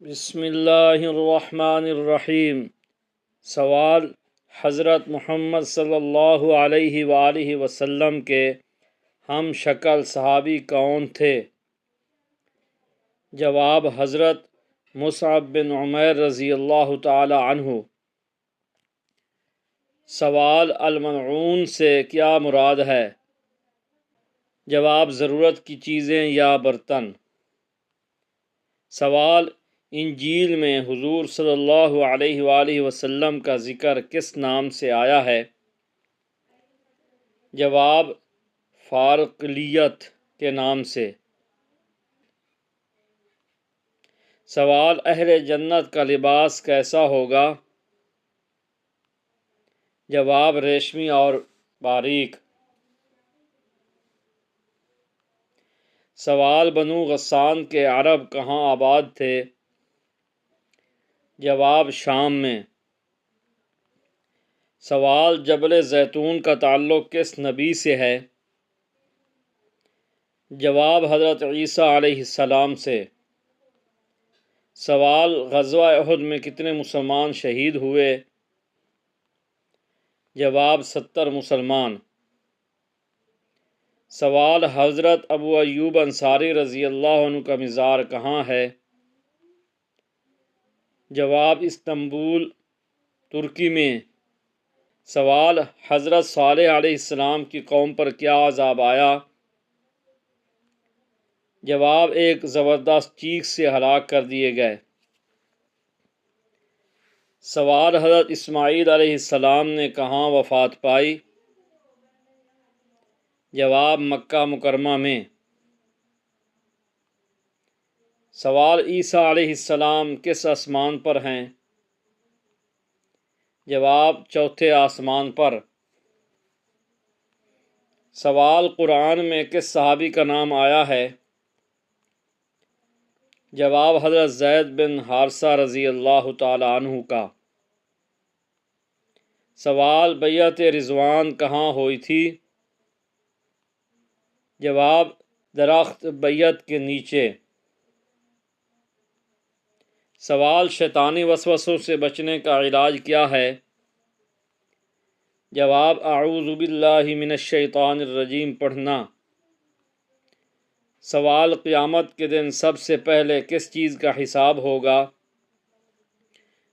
بسم اللہ الرحمن الرحیم۔ سوال: حضرت محمد صلی اللہ علیہ وآلہ وسلم کے ہم شکل صحابی کون تھے؟ جواب: حضرت مصعب بن عمیر رضی اللہ تعالی عنہ۔ سوال: الملعون سے کیا مراد ہے؟ جواب: ضرورت کی چیزیں یا برتن۔ سوال: انجیل میں حضور صلی اللہ علیہ وآلہ وسلم کا ذکر کس نام سے آیا ہے؟ جواب: فارقلیت کے نام سے۔ سوال: اہل جنت کا لباس کیسا ہوگا؟ جواب: ریشمی اور باریک۔ سوال: بنو غسان کے عرب کہاں آباد تھے؟ جواب: شام میں۔ سوال: جبل زیتون کا تعلق کس نبی سے ہے؟ جواب: حضرت عیسیٰ علیہ السلام سے۔ سوال: غزوہ احد میں کتنے مسلمان شہید ہوئے؟ جواب: 70 مسلمان۔ سوال: حضرت ابو ایوب انصاری رضی اللہ عنہ کا مزار کہاں ہے؟ جواب: استنبول، ترکی میں۔ سوال: حضرت صالح علیہ السلام کی قوم پر کیا عذاب آیا؟ جواب: ایک زبردست چیخ سے ہلاک کر دیے گئے۔ سوال: حضرت اسماعیل علیہ السلام نے کہاں وفات پائی؟ جواب: مکہ مکرمہ میں۔ سوال: عیسیٰ علیہ السلام کس آسمان پر ہیں؟ جواب: چوتھے آسمان پر۔ سوال: قرآن میں کس صحابی کا نام آیا ہے؟ جواب: حضرت زید بن حارثہ رضی اللہ تعالی عنہ کا۔ سوال: بیعت رضوان کہاں ہوئی تھی؟ جواب: درخت بیعت کے نیچے۔ سوال: شیطانی وسوسوں سے بچنے کا علاج کیا ہے؟ جواب: اعوذ باللہ من الشیطان الرجیم پڑھنا۔ سوال: قیامت کے دن سب سے پہلے کس چیز کا حساب ہوگا؟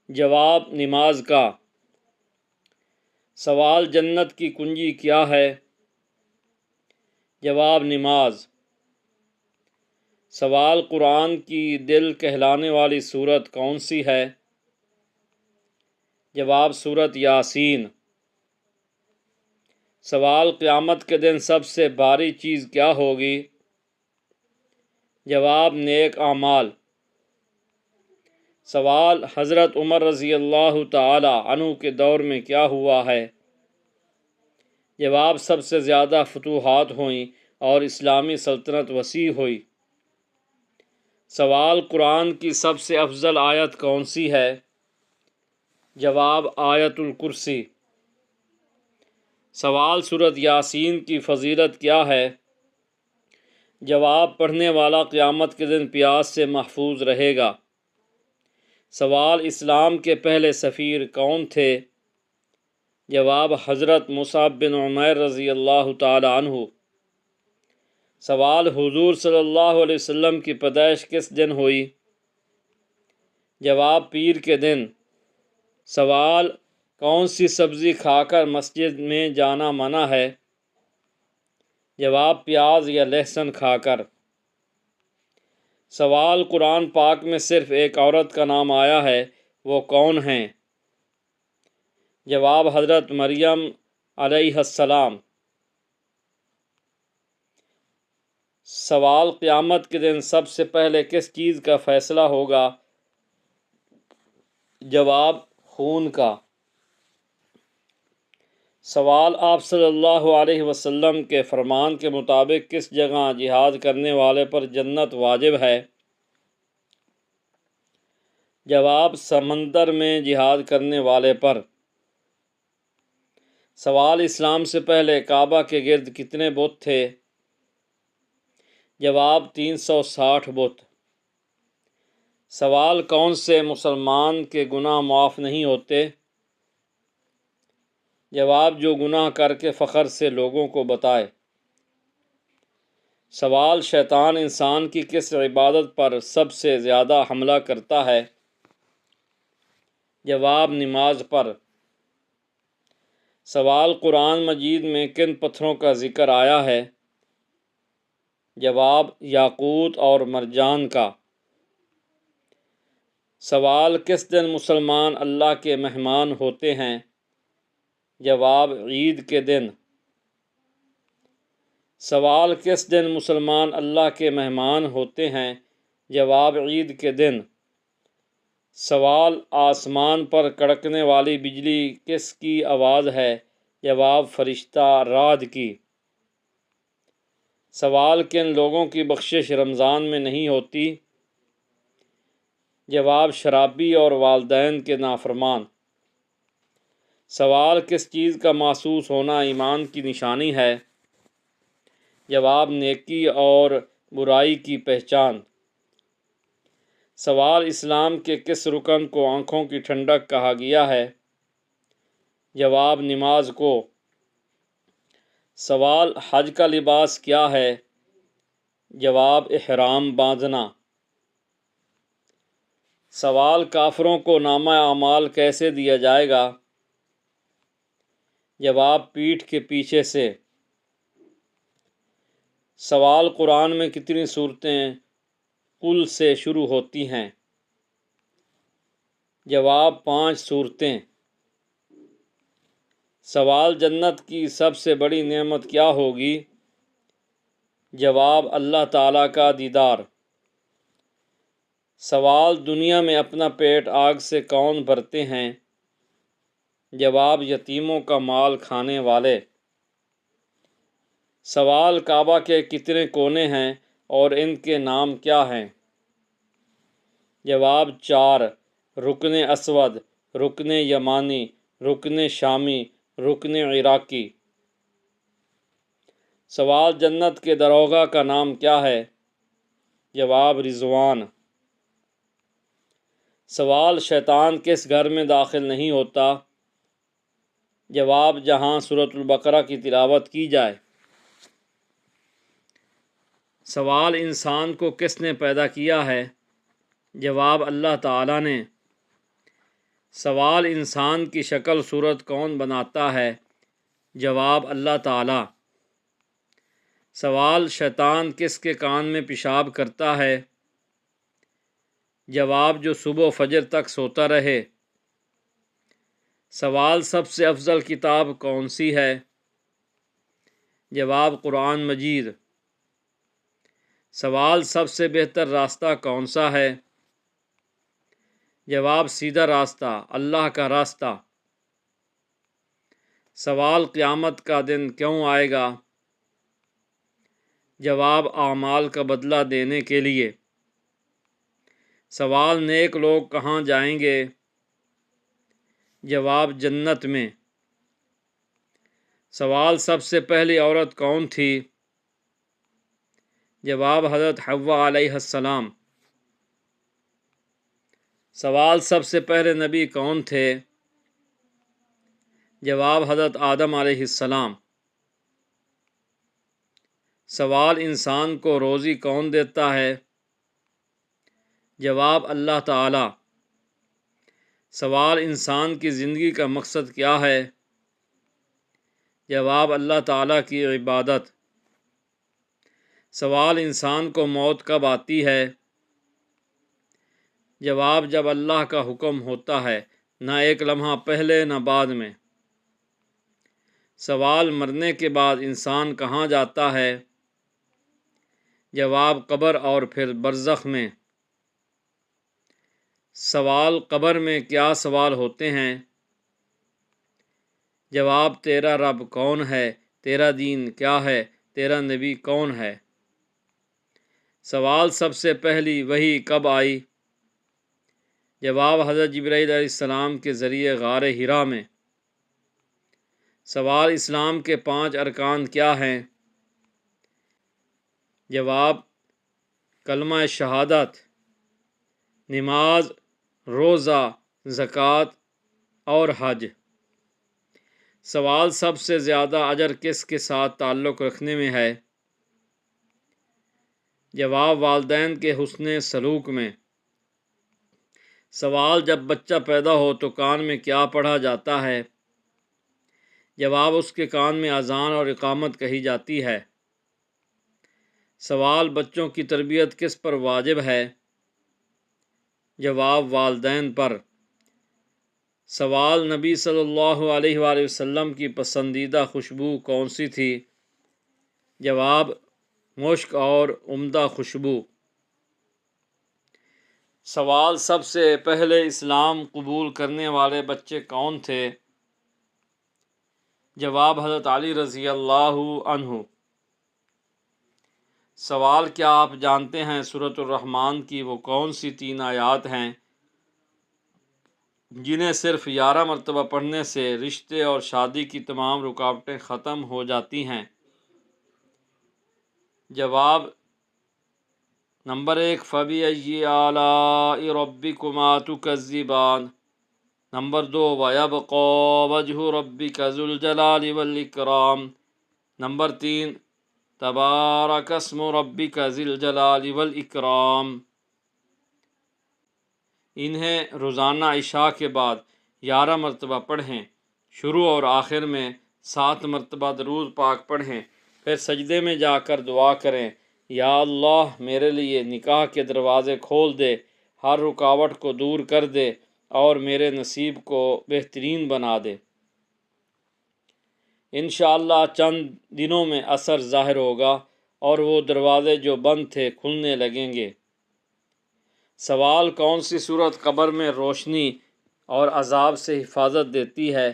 جواب: نماز کا۔ سوال: جنت کی کنجی کیا ہے؟ جواب: نماز۔ سوال: قرآن کی دل کہلانے والی سورت کون سی ہے؟ جواب: سورت یاسین۔ سوال: قیامت کے دن سب سے بھاری چیز کیا ہوگی؟ جواب: نیک اعمال۔ سوال: حضرت عمر رضی اللہ تعالی عنہ کے دور میں کیا ہوا ہے؟ جواب: سب سے زیادہ فتوحات ہوئیں اور اسلامی سلطنت وسیع ہوئی۔ سوال: قرآن کی سب سے افضل آیت کون سی ہے؟ جواب: آیت الکرسی۔ سوال: سورت یاسین کی فضیلت کیا ہے؟ جواب: پڑھنے والا قیامت کے دن پیاس سے محفوظ رہے گا۔ سوال: اسلام کے پہلے سفیر کون تھے؟ جواب: حضرت مصعب بن عمیر رضی اللہ تعالی عنہ۔ سوال: حضور صلی اللہ علیہ وسلم کی پیدائش کس دن ہوئی؟ جواب: پیر کے دن۔ سوال: کون سی سبزی کھا کر مسجد میں جانا منع ہے؟ جواب: پیاز یا لہسن کھا کر۔ سوال: قرآن پاک میں صرف ایک عورت کا نام آیا ہے، وہ کون ہیں؟ جواب: حضرت مریم علیہ السلام۔ سوال: قیامت کے دن سب سے پہلے کس چیز کا فیصلہ ہوگا؟ جواب: خون کا۔ سوال: آپ صلی اللہ علیہ وسلم کے فرمان کے مطابق کس جگہ جہاد کرنے والے پر جنت واجب ہے؟ جواب: سمندر میں جہاد کرنے والے پر۔ سوال: اسلام سے پہلے کعبہ کے گرد کتنے بت تھے؟ جواب: 360 بت۔ سوال کون سے مسلمان کے گناہ معاف نہیں ہوتے؟ جواب جو گناہ کر کے فخر سے لوگوں کو بتائے۔ سوال شیطان انسان کی کس عبادت پر سب سے زیادہ حملہ کرتا ہے؟ جواب نماز پر۔ سوال قرآن مجید میں کن پتھروں کا ذکر آیا ہے؟ جواب یاقوت اور مرجان کا۔ سوال کس دن مسلمان اللہ کے مہمان ہوتے ہیں؟ جواب عید کے دن۔ سوال کس دن مسلمان اللہ کے مہمان ہوتے ہیں؟ جواب عید کے دن۔ سوال آسمان پر کڑکنے والی بجلی کس کی آواز ہے؟ جواب فرشتہ رعد کی۔ سوال کن لوگوں کی بخشش رمضان میں نہیں ہوتی؟ جواب شرابی اور والدین کے نافرمان۔ سوال کس چیز کا محسوس ہونا ایمان کی نشانی ہے؟ جواب نیکی اور برائی کی پہچان۔ سوال اسلام کے کس رکن کو آنکھوں کی ٹھنڈک کہا گیا ہے؟ جواب نماز کو۔ سوال حج کا لباس کیا ہے؟ جواب احرام باندھنا۔ سوال کافروں کو نامہ اعمال کیسے دیا جائے گا؟ جواب پیٹھ کے پیچھے سے۔ سوال قرآن میں کتنی صورتیں قل سے شروع ہوتی ہیں؟ جواب 5 صورتیں۔ سوال جنت کی سب سے بڑی نعمت کیا ہوگی؟ جواب اللہ تعالیٰ کا دیدار۔ سوال دنیا میں اپنا پیٹ آگ سے کون بھرتے ہیں؟ جواب یتیموں کا مال کھانے والے۔ سوال کعبہ کے کتنے کونے ہیں اور ان کے نام کیا ہیں؟ جواب 4، رکن اسود، رکن یمانی، رکن شامی، رکن عراقی۔ سوال جنت کے داروغہ کا نام کیا ہے؟ جواب رضوان۔ سوال شیطان کس گھر میں داخل نہیں ہوتا؟ جواب جہاں سورۃ البقرہ کی تلاوت کی جائے۔ سوال انسان کو کس نے پیدا کیا ہے؟ جواب اللہ تعالیٰ نے۔ سوال انسان کی شکل صورت کون بناتا ہے؟ جواب اللہ تعالیٰ۔ سوال شیطان کس کے کان میں پیشاب کرتا ہے؟ جواب جو صبح و فجر تک سوتا رہے۔ سوال سب سے افضل کتاب کون سی ہے؟ جواب قرآن مجید۔ سوال سب سے بہتر راستہ کون سا ہے؟ جواب سیدھا راستہ، اللہ کا راستہ۔ سوال قیامت کا دن کیوں آئے گا؟ جواب اعمال کا بدلہ دینے کے لیے۔ سوال نیک لوگ کہاں جائیں گے؟ جواب جنت میں۔ سوال سب سے پہلی عورت کون تھی؟ جواب حضرت حوا علیہ السلام۔ سوال سب سے پہلے نبی کون تھے؟ جواب حضرت آدم علیہ السلام۔ سوال انسان کو روزی کون دیتا ہے؟ جواب اللہ تعالیٰ۔ سوال انسان کی زندگی کا مقصد کیا ہے؟ جواب اللہ تعالیٰ کی عبادت۔ سوال انسان کو موت کب آتی ہے؟ جواب جب اللہ کا حکم ہوتا ہے، نہ ایک لمحہ پہلے نہ بعد میں۔ سوال مرنے کے بعد انسان کہاں جاتا ہے؟ جواب قبر اور پھر برزخ میں۔ سوال قبر میں کیا سوال ہوتے ہیں؟ جواب تیرا رب کون ہے؟ تیرا دین کیا ہے؟ تیرا نبی کون ہے؟ سوال سب سے پہلی وحی کب آئی؟ جواب حضرت جبرائیل علیہ السلام کے ذریعے غار حرا میں۔ سوال اسلام کے 5 ارکان کیا ہیں؟ جواب کلمہ شہادت، نماز، روزہ، زکوٰۃ اور حج۔ سوال سب سے زیادہ اجر کس کے ساتھ تعلق رکھنے میں ہے؟ جواب والدین کے حسن سلوک میں۔ سوال جب بچہ پیدا ہو تو کان میں کیا پڑھا جاتا ہے؟ جواب اس کے کان میں اذان اور اقامت کہی جاتی ہے۔ سوال بچوں کی تربیت کس پر واجب ہے؟ جواب والدین پر۔ سوال نبی صلی اللہ علیہ وآلہ وسلم کی پسندیدہ خوشبو کون سی تھی؟ جواب مشک اور عمدہ خوشبو۔ سوال سب سے پہلے اسلام قبول کرنے والے بچے کون تھے؟ جواب حضرت علی رضی اللہ عنہ۔ سوال کیا آپ جانتے ہیں سورۃ الرحمن کی وہ کون سی 3 آیات ہیں جنہیں صرف 11 مرتبہ پڑھنے سے رشتے اور شادی کی تمام رکاوٹیں ختم ہو جاتی ہیں؟ جواب نمبر 1 فَبِأَيِّ آلَاءِ رَبِّكُمَا تُكَذِّبَانِ، نمبر 2 وَيَبْقَى وَجْهُ رَبِّكَ ذُو الْجَلَالِ وَالْإِكْرَامِ، نمبر 3 تبارک اسم ربک ذی الجلال والإکرام۔ انہیں روزانہ عشاء کے بعد 11 مرتبہ پڑھیں، شروع اور آخر میں 7 مرتبہ درود پاک پڑھیں، پھر سجدے میں جا کر دعا کریں، یا اللہ میرے لیے نکاح کے دروازے کھول دے، ہر رکاوٹ کو دور کر دے اور میرے نصیب کو بہترین بنا دے۔ انشاءاللہ چند دنوں میں اثر ظاہر ہوگا اور وہ دروازے جو بند تھے کھلنے لگیں گے۔ سوال کون سی صورت قبر میں روشنی اور عذاب سے حفاظت دیتی ہے؟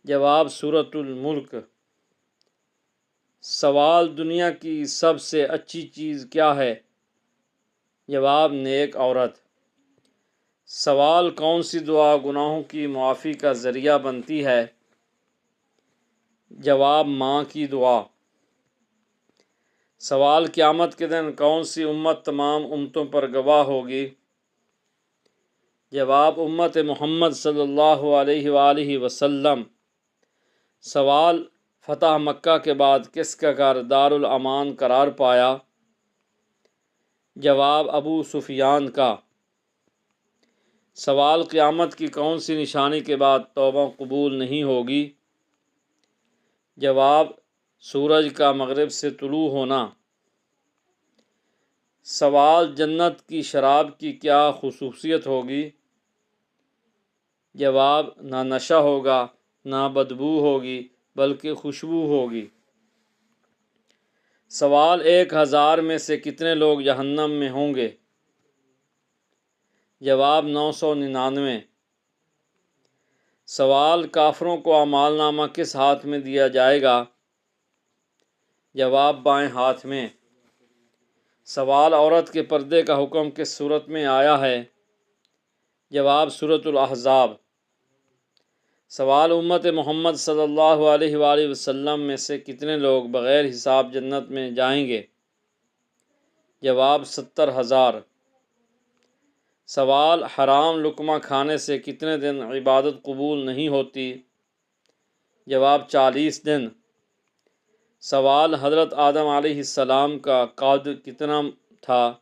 جواب سورۃ الملک۔ سوال دنیا کی سب سے اچھی چیز کیا ہے؟ جواب نیک عورت۔ سوال کون سی دعا گناہوں کی معافی کا ذریعہ بنتی ہے؟ جواب ماں کی دعا۔ سوال قیامت کے دن کون سی امت تمام امتوں پر گواہ ہوگی؟ جواب امت محمد صلی اللہ علیہ وآلہ وسلم۔ سوال فتح مکہ کے بعد کس کا گھر دارالامان قرار پایا؟ جواب ابو سفیان کا۔ سوال قیامت کی کون سی نشانی کے بعد توبہ قبول نہیں ہوگی؟ جواب سورج کا مغرب سے طلوع ہونا۔ سوال جنت کی شراب کی کیا خصوصیت ہوگی؟ جواب نہ نشہ ہوگا، نہ بدبو ہوگی، بلکہ خوشبو ہوگی۔ سوال 1000 میں سے کتنے لوگ جہنم میں ہوں گے؟ جواب 999۔ سوال کافروں کو اعمال نامہ کس ہاتھ میں دیا جائے گا؟ جواب بائیں ہاتھ میں۔ سوال عورت کے پردے کا حکم کس صورت میں آیا ہے؟ جواب سورۃ الاحزاب۔ سوال امت محمد صلی اللہ علیہ وآلہ وسلم میں سے کتنے لوگ بغیر حساب جنت میں جائیں گے؟ جواب 70,000۔ سوال حرام لقمہ کھانے سے کتنے دن عبادت قبول نہیں ہوتی؟ جواب 40 دن۔ سوال حضرت آدم علیہ السلام کا قد کتنا تھا؟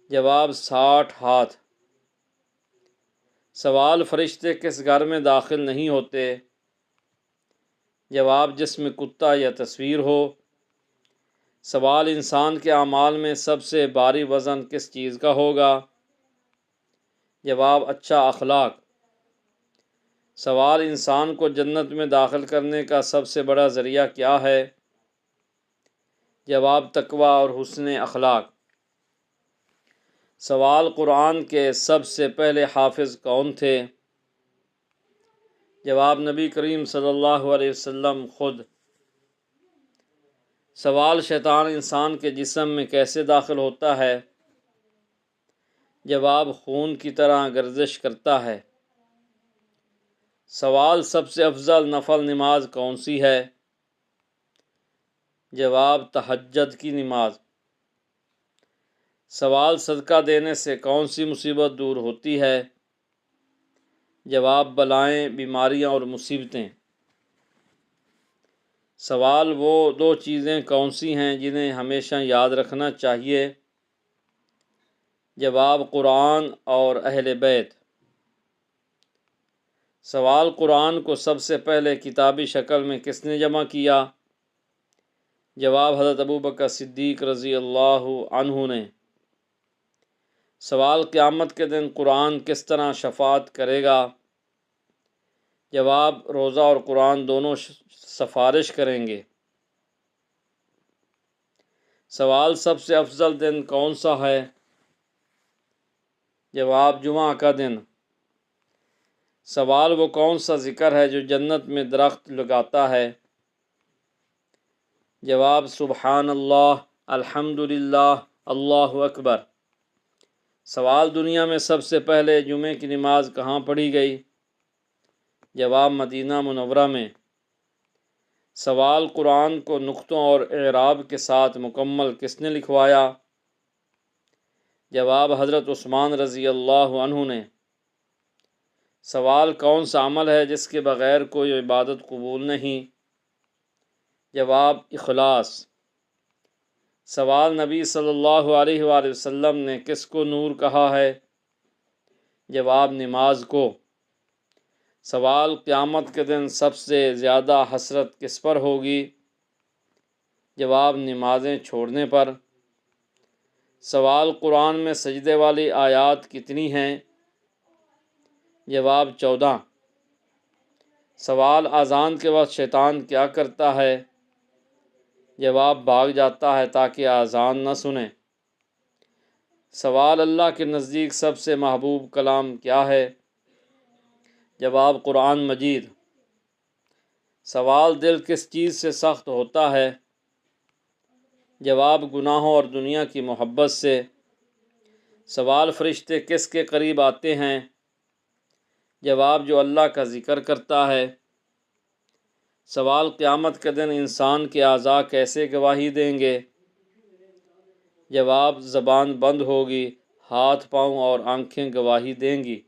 جواب 60 ہاتھ۔ سوال فرشتے کس گھر میں داخل نہیں ہوتے؟ جواب جس میں کتا یا تصویر ہو۔ سوال انسان کے اعمال میں سب سے بھاری وزن کس چیز کا ہوگا؟ جواب اچھا اخلاق۔ سوال انسان کو جنت میں داخل کرنے کا سب سے بڑا ذریعہ کیا ہے؟ جواب تقوی اور حسن اخلاق۔ سوال قرآن کے سب سے پہلے حافظ کون تھے؟ جواب نبی کریم صلی اللہ علیہ وسلم خود۔ سوال شیطان انسان کے جسم میں کیسے داخل ہوتا ہے؟ جواب خون کی طرح گردش کرتا ہے۔ سوال سب سے افضل نفل نماز کون سی ہے؟ جواب تہجد کی نماز۔ سوال صدقہ دینے سے کون سی مصیبت دور ہوتی ہے؟ جواب بلائیں، بیماریاں اور مصیبتیں۔ سوال وہ دو چیزیں کون سی ہیں جنہیں ہمیشہ یاد رکھنا چاہیے؟ جواب قرآن اور اہل بیت۔ سوال قرآن کو سب سے پہلے کتابی شکل میں کس نے جمع کیا؟ جواب حضرت ابوبکر صدیق رضی اللہ عنہ نے۔ سوال قیامت کے دن قرآن کس طرح شفاعت کرے گا؟ جواب روزہ اور قرآن دونوں سفارش کریں گے۔ سوال سب سے افضل دن کون سا ہے؟ جواب جمعہ کا دن۔ سوال وہ کون سا ذکر ہے جو جنت میں درخت لگاتا ہے؟ جواب سبحان اللہ، الحمد للہ، اللہ اکبر۔ سوال دنیا میں سب سے پہلے جمعے کی نماز کہاں پڑھی گئی؟ جواب مدینہ منورہ میں۔ سوال قرآن کو نقطوں اور اعراب کے ساتھ مکمل کس نے لکھوایا؟ جواب حضرت عثمان رضی اللہ عنہ نے۔ سوال کون سا عمل ہے جس کے بغیر کوئی عبادت قبول نہیں؟ جواب اخلاص۔ سوال نبی صلی اللہ علیہ وآلہ وسلم نے کس کو نور کہا ہے؟ جواب نماز کو۔ سوال قیامت کے دن سب سے زیادہ حسرت کس پر ہوگی؟ جواب نمازیں چھوڑنے پر۔ سوال قرآن میں سجدے والی آیات کتنی ہیں؟ جواب 14۔ سوال اذان کے وقت شیطان کیا کرتا ہے؟ جواب بھاگ جاتا ہے تاکہ اذان نہ سنے۔ سوال اللہ کے نزدیک سب سے محبوب کلام کیا ہے؟ جواب قرآن مجید۔ سوال دل کس چیز سے سخت ہوتا ہے؟ جواب گناہوں اور دنیا کی محبت سے۔ سوال فرشتے کس کے قریب آتے ہیں؟ جواب جو اللہ کا ذکر کرتا ہے۔ سوال قیامت کے دن انسان کے اعضاء کیسے گواہی دیں گے؟ جواب زبان بند ہوگی، ہاتھ پاؤں اور آنکھیں گواہی دیں گی۔